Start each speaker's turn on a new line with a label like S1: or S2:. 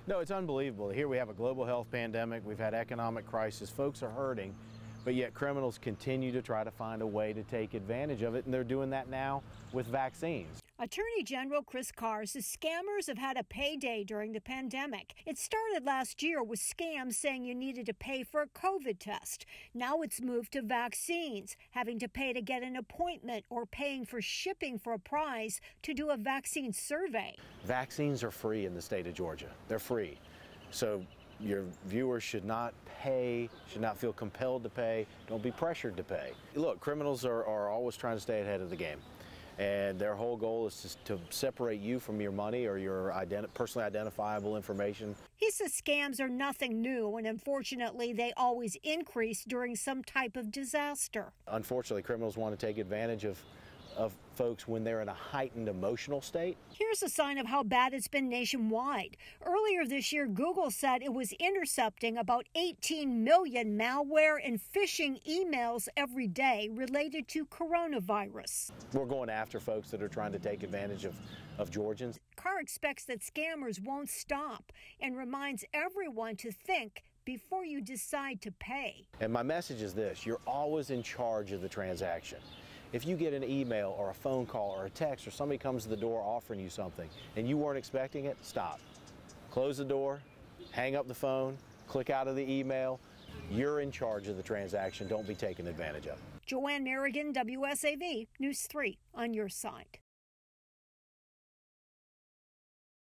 S1: No, it's unbelievable. Here we have a global health pandemic. We've had economic crisis. Folks are hurting, but yet criminals continue to try to find a way to take advantage of it, and they're doing that now with vaccines.
S2: Attorney General Chris Carr says scammers have had a payday during the pandemic. It started last year with scams saying you needed to pay for a COVID test. Now it's moved to vaccines, having to pay to get an appointment or paying for shipping for a prize to do a vaccine survey.
S1: Vaccines are free in the state of Georgia. They're free. So your viewers should not pay, should not feel compelled to pay. Don't be pressured to pay. Look, criminals are always trying to stay ahead of the game. And their whole goal is to separate you from your money or your personally identifiable information.
S2: He says scams are nothing new, and unfortunately, they always increase during some type of disaster.
S1: Unfortunately, criminals want to take advantage of folks when they're in a heightened emotional state.
S2: Here's a sign of how bad it's been nationwide. Earlier this year, Google said it was intercepting about 18 million malware and phishing emails every day related to coronavirus.
S1: We're going after folks that are trying to take advantage of Georgians.
S2: Carr expects that scammers won't stop and reminds everyone to think before you decide to pay.
S1: And my message is this: you're always in charge of the transaction. If you get an email or a phone call or a text or somebody comes to the door offering you something and you weren't expecting it, stop. Close the door, hang up the phone, click out of the email. You're in charge of the transaction. Don't be taken advantage of.
S2: Joanne Merrigan, WSAV News 3 on your side.